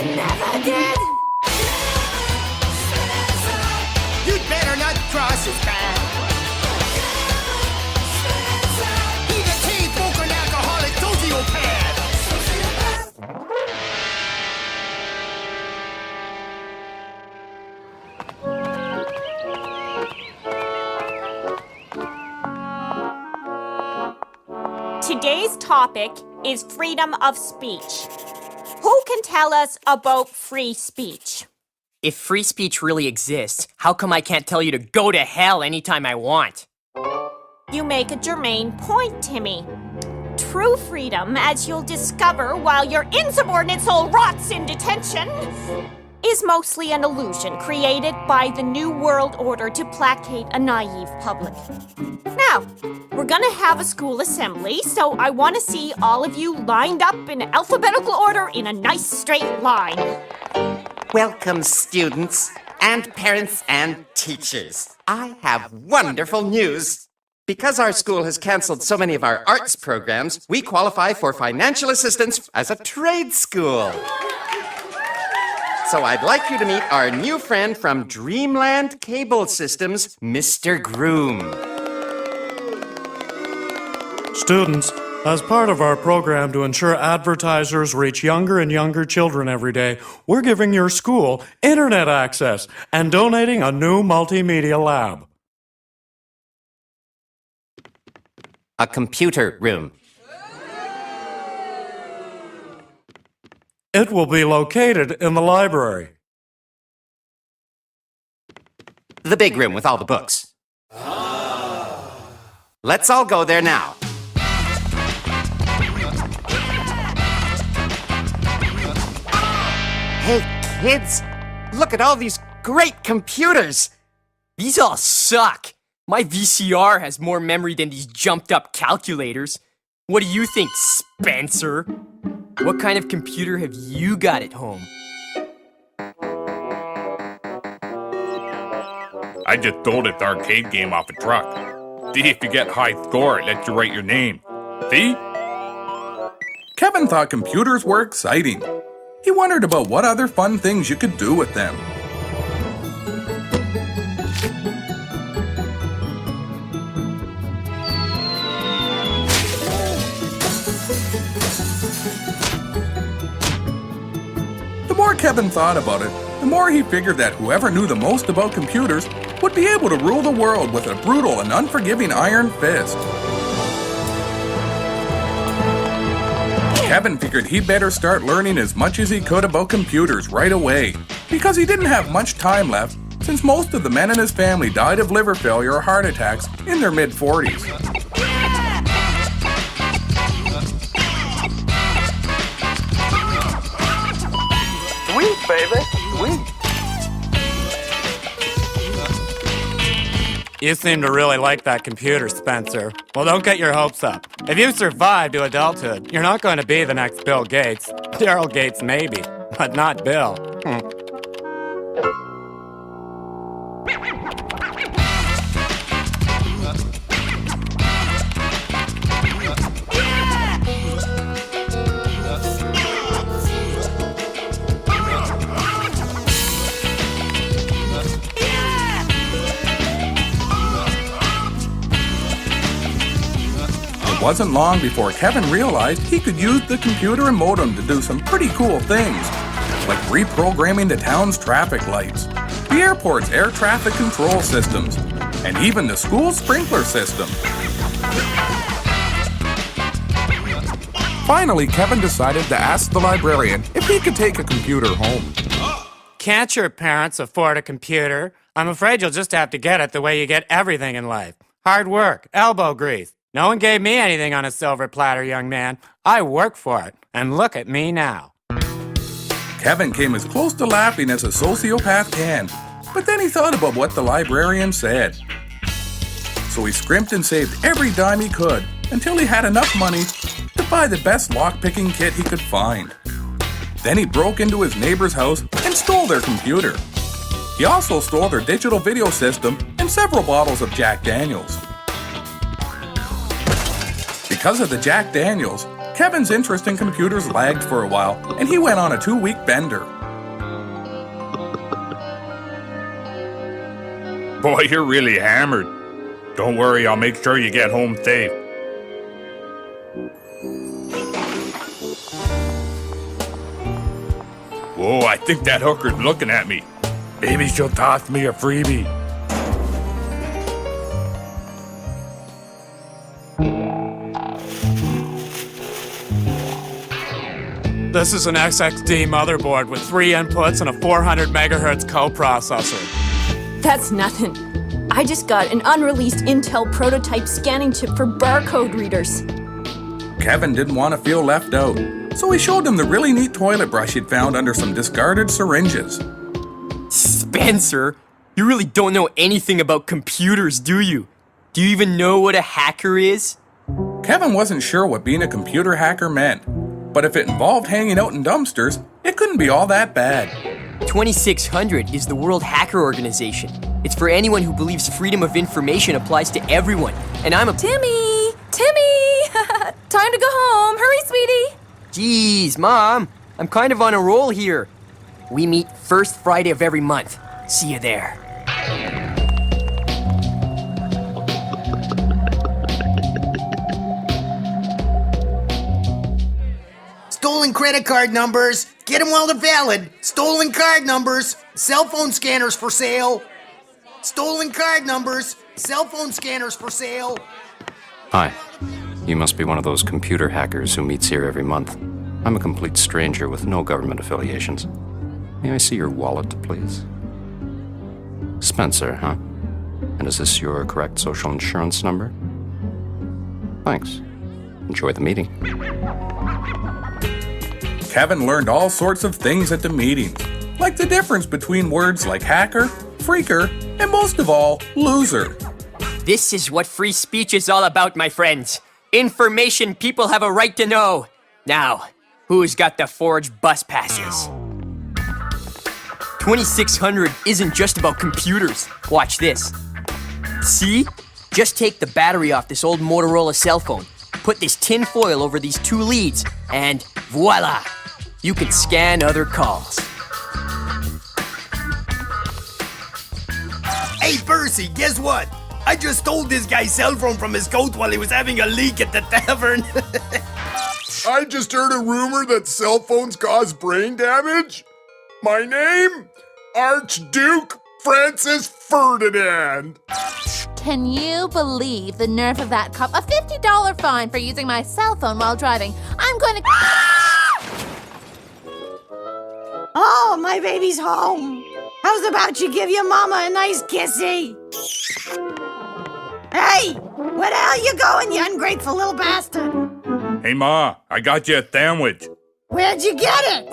and never did. You'd better not cross his path. He's a chain smoker and alcoholic sociopath. Today's topic is freedom of speech. Who can tell us about free speech? If free speech really exists, how come I can't tell you to go to hell anytime I want? You make a germane point, Timmy. True freedom, as you'll discover while your insubordinate soul rots in detention, is mostly an illusion created by the New World Order to placate a naive public. Now, we're gonna have a school assembly, so I want to see all of you lined up in alphabetical order in a nice straight line. Welcome, students, and parents and teachers. I have wonderful news. Because our school has canceled so many of our arts programs, we qualify for financial assistance as a trade school. So I'd like you to meet our new friend from Dreamland Cable Systems, Mr. Groom. Students, as part of our program to ensure advertisers reach younger and younger children every day, we're giving your school internet access and donating a new multimedia lab. A computer room. It will be located in the library. The big room with all the books. Let's all go there now. Hey, kids, look at all these great computers. These all suck. My VCR has more memory than these jumped up calculators. What do you think, Spencer? What kind of computer have you got at home? I just stole this arcade game off a truck. See, if you get high score, it lets you write your name. See? Kevin thought computers were exciting. He wondered about what other fun things you could do with them. The more Kevin thought about it, the more he figured that whoever knew the most about computers would be able to rule the world with a brutal and unforgiving iron fist. Kevin figured he'd better start learning as much as he could about computers right away, because he didn't have much time left, since most of the men in his family died of liver failure or heart attacks in their mid-40s. Sweet, baby. Sweet. You seem to really like that computer, Spencer. Well, don't get your hopes up. If you survive to adulthood, you're not going to be the next Bill Gates. Daryl Gates, maybe, but not Bill. It wasn't long before Kevin realized he could use the computer and modem to do some pretty cool things, like reprogramming the town's traffic lights, the airport's air traffic control systems, and even the school's sprinkler system. Finally, Kevin decided to ask the librarian if he could take a computer home. Can't your parents afford a computer? I'm afraid you'll just have to get it the way you get everything in life. Hard work, elbow grease. No one gave me anything on a silver platter, young man. I worked for it, and look at me now. Kevin came as close to laughing as a sociopath can, but then he thought about what the librarian said. So he scrimped and saved every dime he could until he had enough money to buy the best lock-picking kit he could find. Then he broke into his neighbor's house and stole their computer. He also stole their digital video system and several bottles of Jack Daniels. Because of the Jack Daniels, Kevin's interest in computers lagged for a while, and he went on a 2-week bender. Boy, you're really hammered. Don't worry, I'll make sure you get home safe. Whoa, I think that hooker's looking at me. Maybe she'll toss me a freebie. This is an XXD motherboard with 3 inputs and a 400 megahertz coprocessor. That's nothing. I just got an unreleased Intel prototype scanning chip for barcode readers. Kevin didn't want to feel left out, so he showed him the really neat toilet brush he'd found under some discarded syringes. Spencer, you really don't know anything about computers, do you? Do you even know what a hacker is? Kevin wasn't sure what being a computer hacker meant, but if it involved hanging out in dumpsters, it couldn't be all that bad. 2600 is the World Hacker Organization. It's for anyone who believes freedom of information applies to everyone. And I'm a... Timmy! Time to go home. Hurry, sweetie. Jeez, Mom. I'm kind of on a roll here. We meet first Friday of every month. See you there. Stolen credit card numbers. Get them while they're valid. Stolen card numbers. Cell phone scanners for sale. Stolen card numbers. Cell phone scanners for sale. Hi. You must be one of those computer hackers who meets here every month. I'm a complete stranger with no government affiliations. May I see your wallet, please? Spencer, huh? And is this your correct social insurance number? Thanks. Enjoy the meeting. Kevin learned all sorts of things at the meeting, like the difference between words like hacker, freaker, and most of all, loser. This is what free speech is all about, my friends. Information people have a right to know. Now, who's got the forged bus passes? 2600 isn't just about computers. Watch this. See? Just take the battery off this old Motorola cell phone, put this tin foil over these 2 leads, and voila! You can scan other calls. Hey, Percy, guess what? I just stole this guy's cell phone from his coat while he was having a leak at the tavern. I just heard a rumor that cell phones cause brain damage. My name? Archduke Francis Ferdinand. Can you believe the nerve of that cop? A $50 fine for using my cell phone while driving. I'm going to... Oh, my baby's home. How's about you give your mama a nice kissy? Hey, where the hell you going, you ungrateful little bastard? Hey, Ma, I got you a sandwich. Where'd you get it?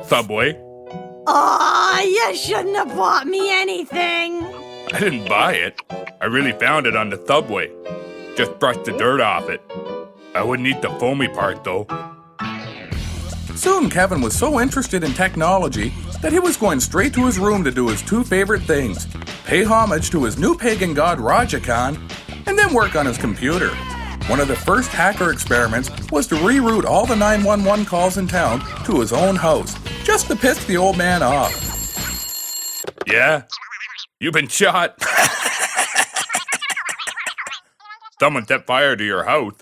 Subway. Aw, you shouldn't have bought me anything. I didn't buy it. I really found it on the subway. Just brushed the dirt off it. I wouldn't eat the foamy part, though. Soon Kevin was so interested in technology that he was going straight to his room to do his 2 favorite things: pay homage to his new pagan god Rajakan, and then work on his computer. One of the first hacker experiments was to reroute all the 911 calls in town to his own house, just to piss the old man off. Yeah? You've been shot. Someone set fire to your house.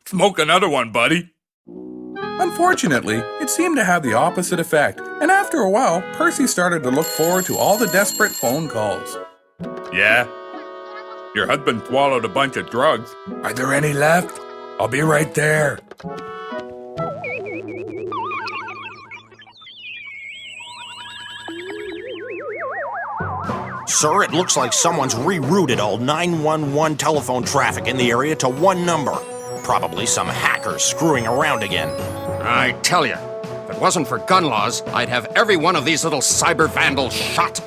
Smoke another one, buddy. Unfortunately, it seemed to have the opposite effect, and after a while, Percy started to look forward to all the desperate phone calls. Yeah? Your husband swallowed a bunch of drugs. Are there any left? I'll be right there. Sir, it looks like someone's rerouted all 911 telephone traffic in the area to one number. Probably some hackers screwing around again. I tell you, if it wasn't for gun laws, I'd have every one of these little cyber vandals shot.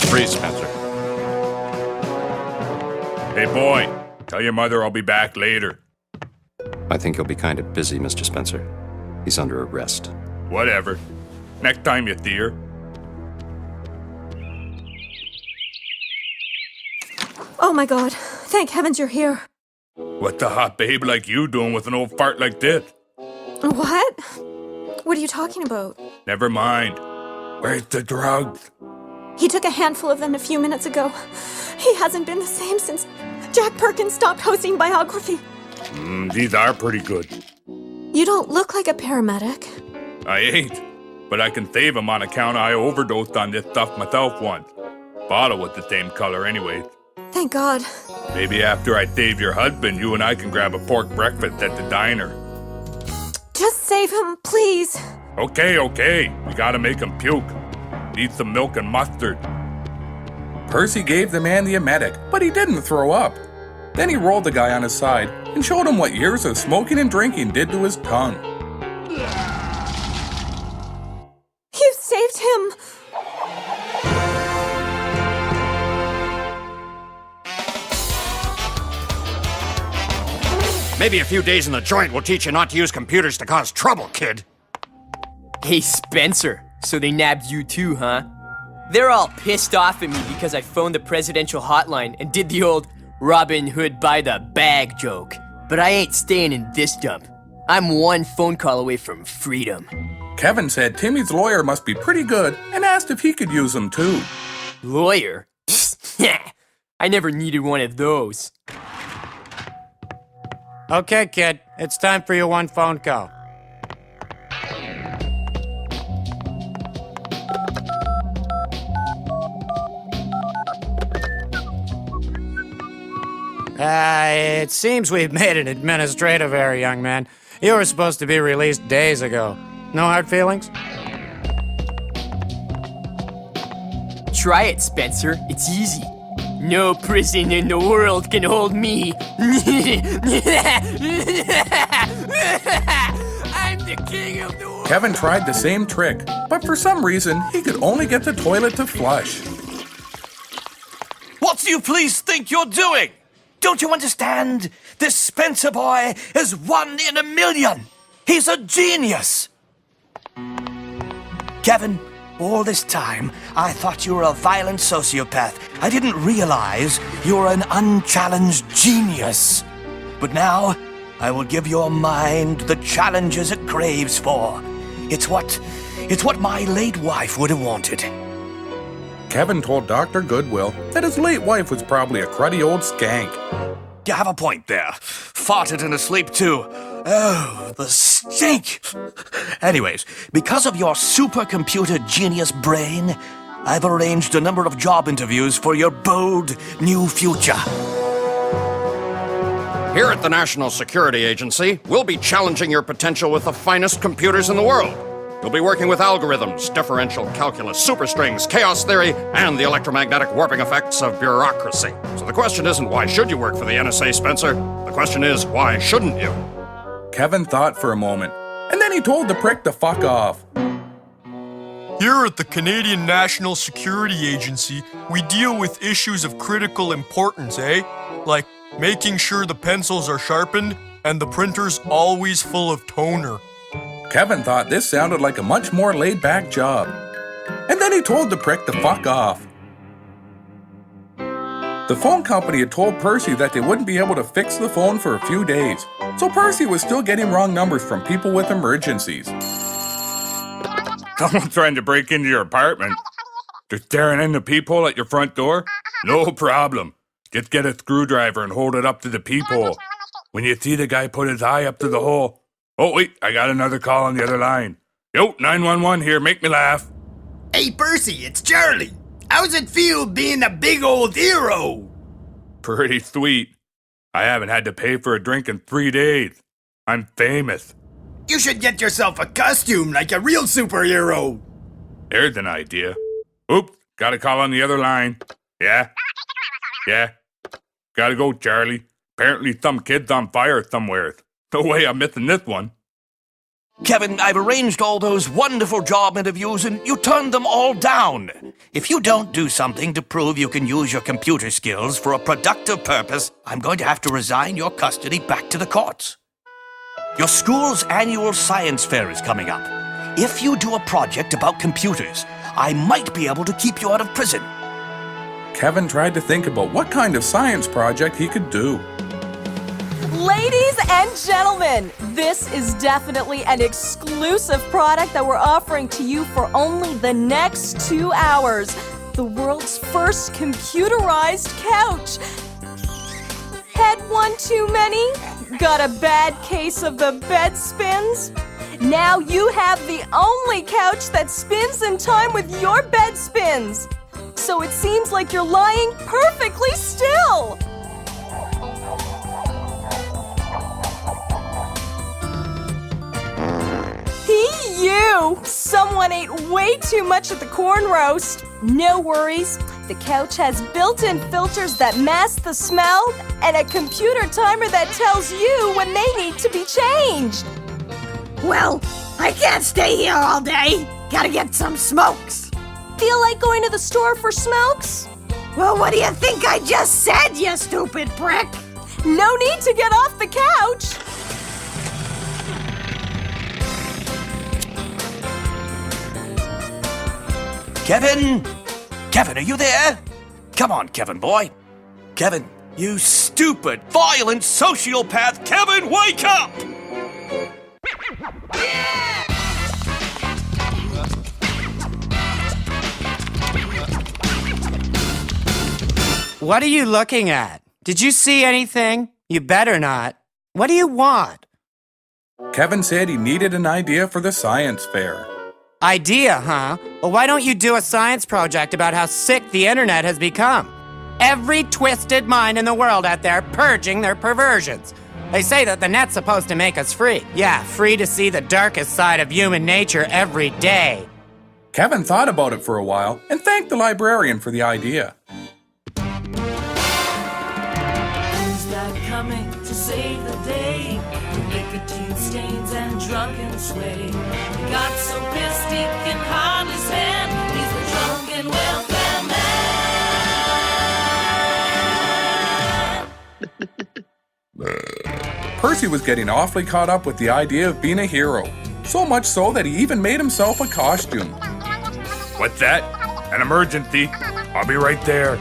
Freeze, Spencer. Hey, boy, tell your mother I'll be back later. I think he'll be kind of busy, Mr. Spencer. He's under arrest. Whatever. Next time you see her. Oh my god. Thank heavens you're here. What's a hot babe like you doing with an old fart like this? What? What are you talking about? Never mind. Where's the drugs? He took a handful of them a few minutes ago. He hasn't been the same since Jack Perkins stopped hosting biography. These are pretty good. You don't look like a paramedic. I ain't, but I can save them on account I overdosed on this stuff myself once. Bottle was the same color anyway. Thank God. Maybe after I save your husband, you and I can grab a pork breakfast at the diner. Just save him, please. Okay. We gotta make him puke. Need some milk and mustard. Percy gave the man the emetic, but he didn't throw up. Then he rolled the guy on his side and showed him what years of smoking and drinking did to his tongue. You saved him. Maybe a few days in the joint will teach you not to use computers to cause trouble, kid. Hey, Spencer, so they nabbed you too, huh? They're all pissed off at me because I phoned the presidential hotline and did the old Robin Hood by the bag joke. But I ain't staying in this dump. I'm one phone call away from freedom. Kevin said Timmy's lawyer must be pretty good and asked if he could use them too. Lawyer? I never needed one of those. Okay, kid, it's time for your one phone call. It seems we've made an administrative error, young man. You were supposed to be released days ago. No hard feelings? Try it, Spencer. It's easy. No prison in the world can hold me. I'm the king of the world. Kevin tried the same trick, but for some reason, he could only get the toilet to flush. What do you please think you're doing? Don't you understand? This Spencer boy is 1 in a million. He's a genius. Kevin, all this time, I thought you were a violent sociopath. I didn't realize you were an unchallenged genius. But now, I will give your mind the challenges it craves for. It's what my late wife would have wanted. Kevin told Dr. Goodwill that his late wife was probably a cruddy old skank. You have a point there. Farted in her sleep, too. Oh, the stink! Anyways, because of your supercomputer genius brain, I've arranged a number of job interviews for your bold new future. Here at the National Security Agency, we'll be challenging your potential with the finest computers in the world. You'll be working with algorithms, differential calculus, superstrings, chaos theory, and the electromagnetic warping effects of bureaucracy. So the question isn't why should you work for the NSA, Spencer? The question is why shouldn't you? Kevin thought for a moment, and then he told the prick to fuck off. Here at the Canadian National Security Agency, we deal with issues of critical importance, Like making sure the pencils are sharpened and the printer's always full of toner. Kevin thought this sounded like a much more laid-back job. And then he told the prick to fuck off. The phone company had told Percy that they wouldn't be able to fix the phone for a few days, so Percy was still getting wrong numbers from people with emergencies. Someone trying to break into your apartment? Just staring in the peephole at your front door? No problem. Just get a screwdriver and hold it up to the peephole. When you see the guy put his eye up to the hole... Oh, wait, I got another call on the other line. Yo, 911 here, make me laugh. Hey, Percy, it's Charlie. How's it feel being a big old hero? Pretty sweet. I haven't had to pay for a drink in 3 days. I'm famous. You should get yourself a costume like a real superhero. There's an idea. Oops, got a call on the other line. Yeah? Gotta go, Charlie. Apparently some kid's on fire somewhere. No way I'm missing this one. Kevin, I've arranged all those wonderful job interviews and you turned them all down. If you don't do something to prove you can use your computer skills for a productive purpose, I'm going to have to resign your custody back to the courts. Your school's annual science fair is coming up. If you do a project about computers, I might be able to keep you out of prison. Kevin tried to think about what kind of science project he could do. Ladies and gentlemen, this is definitely an exclusive product that we're offering to you for only the next 2 hours. The world's first computerized couch. Had one too many? Got a bad case of the bed spins? Now you have the only couch that spins in time with your bed spins. So it seems like you're lying perfectly still. You! Someone ate way too much at the corn roast. No worries. The couch has built-in filters that mask the smell and a computer timer that tells you when they need to be changed. Well, I can't stay here all day. Gotta get some smokes. Feel like going to the store for smokes? Well, what do you think I just said, you stupid prick? No need to get off the couch. Kevin? Kevin, are you there? Come on, Kevin boy. Kevin, you stupid, violent sociopath. Kevin, wake up! What are you looking at? Did you see anything? You better not. What do you want? Kevin said he needed an idea for the science fair. Idea, huh? Well, why don't you do a science project about how sick the internet has become? Every twisted mind in the world out there purging their perversions. They say that the net's supposed to make us free. Yeah, free to see the darkest side of human nature every day. Kevin thought about it for a while and thanked the librarian for the idea. Who's that coming to save the day? Nicotine stains and drunken sway. Got so pissed he can hardly stand. He's the drunken welfare man. Percy was getting awfully caught up with the idea of being a hero. So much so that he even made himself a costume. What's that? An emergency. I'll be right there.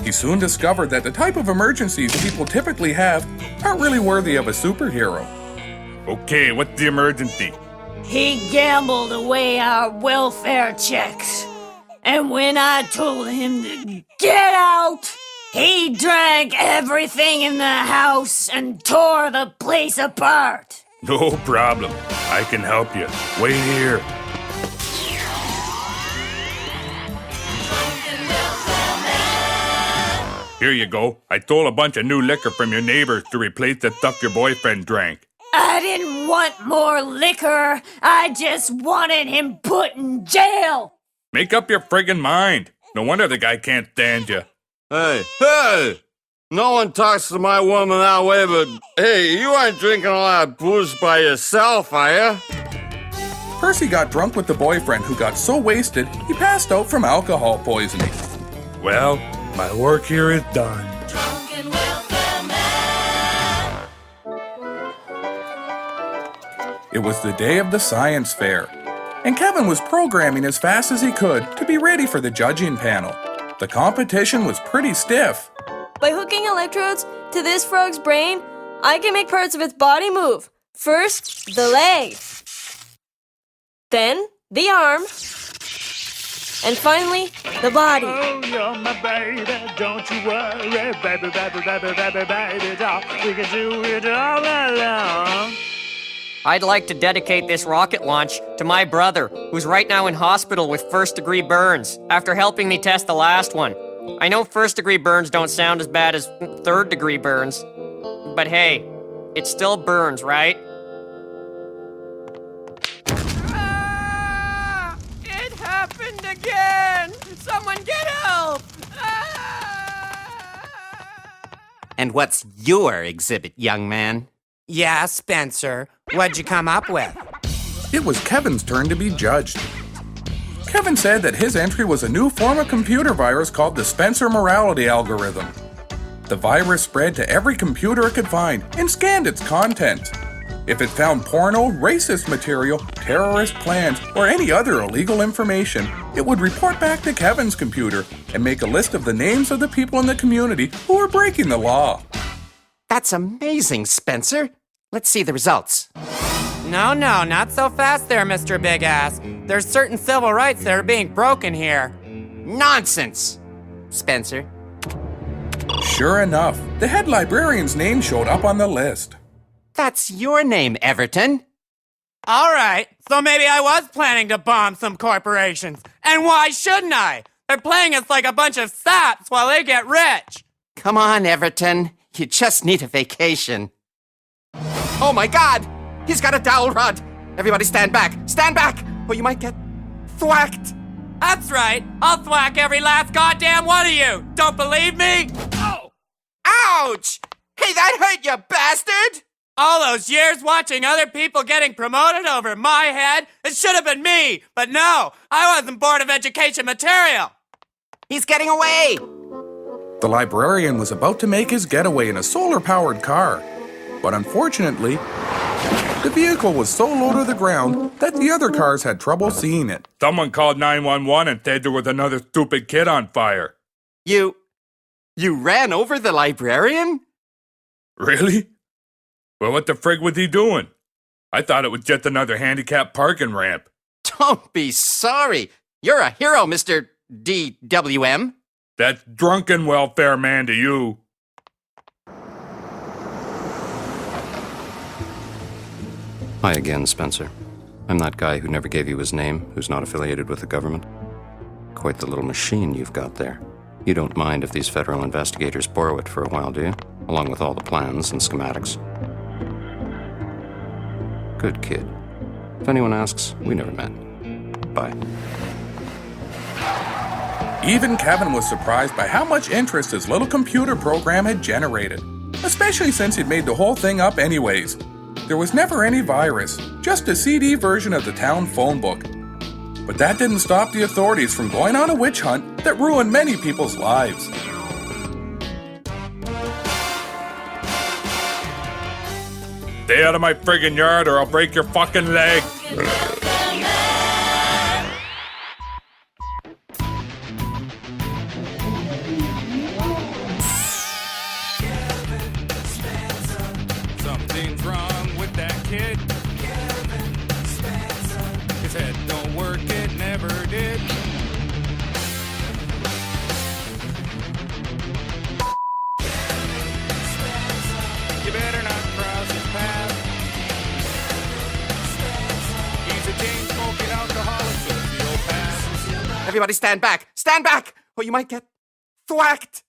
He soon discovered that the type of emergencies people typically have aren't really worthy of a superhero. Okay, what's the emergency? He gambled away our welfare checks. And when I told him to get out, he drank everything in the house and tore the place apart. No problem. I can help you. Wait here. Here you go. I stole a bunch of new liquor from your neighbors to replace the stuff your boyfriend drank. I didn't want more liquor. I just wanted him put in jail. Make up your friggin' mind. No wonder the guy can't stand you. Hey! No one talks to my woman that way, but hey, you aren't drinking a lot of booze by yourself, are you? Percy got drunk with the boyfriend who got so wasted he passed out from alcohol poisoning. Well, my work here is done. It was the day of the science fair, and Kevin was programming as fast as he could to be ready for the judging panel. The competition was pretty stiff. By hooking electrodes to this frog's brain, I can make parts of its body move. First, the leg. Then, the arm. And finally, the body. Oh, you're my baby, don't you worry, baby, baby, baby, baby, baby, doll. We can do it all alone. I'd like to dedicate this rocket launch to my brother, who's right now in hospital with first-degree burns, after helping me test the last one. I know first-degree burns don't sound as bad as third-degree burns, but hey, it still burns, right? It happened again! Someone get help! And what's your exhibit, young man? Yeah, Spencer. What'd you come up with? It was Kevin's turn to be judged. Kevin said that his entry was a new form of computer virus called the Spencer Morality Algorithm. The virus spread to every computer it could find and scanned its contents. If it found porno, racist material, terrorist plans, or any other illegal information, it would report back to Kevin's computer and make a list of the names of the people in the community who are breaking the law. That's amazing, Spencer. Let's see the results. No, not so fast there, Mr. Big Ass. There's certain civil rights that are being broken here. Nonsense, Spencer. Sure enough, the head librarian's name showed up on the list. That's your name, Everton. All right, so maybe I was planning to bomb some corporations. And why shouldn't I? They're playing us like a bunch of saps while they get rich. Come on, Everton. You just need a vacation. Oh my God! He's got a dowel rod! Everybody stand back! Stand back! Or you might get thwacked! That's right! I'll thwack every last goddamn one of you! Don't believe me? Oh! Ouch! Hey, that hurt, you bastard! All those years watching other people getting promoted over my head, it should have been me! But no! I wasn't Board of Education material! He's getting away! The librarian was about to make his getaway in a solar-powered car. But unfortunately, the vehicle was so low to the ground that the other cars had trouble seeing it. Someone called 911 and said there was another stupid kid on fire. You ran over the librarian? Really? Well, what the frig was he doing? I thought it was just another handicapped parking ramp. Don't be sorry. You're a hero, Mr. DWM. That's drunken welfare man to you. Hi again, Spencer. I'm that guy who never gave you his name, who's not affiliated with the government. Quite the little machine you've got there. You don't mind if these federal investigators borrow it for a while, do you? Along with all the plans and schematics. Good kid. If anyone asks, we never met. Bye. Even Kevin was surprised by how much interest his little computer program had generated, especially since he'd made the whole thing up anyways. There was never any virus, just a CD version of the town phone book. But that didn't stop the authorities from going on a witch hunt that ruined many people's lives. Stay out of my friggin' yard or I'll break your fucking leg. Something's wrong with that kid. His head don't work, it never did. You better not cross his path. He's a chain-smoking alcoholic sociopath. Everybody stand back! Stand back! Or you might get thwacked!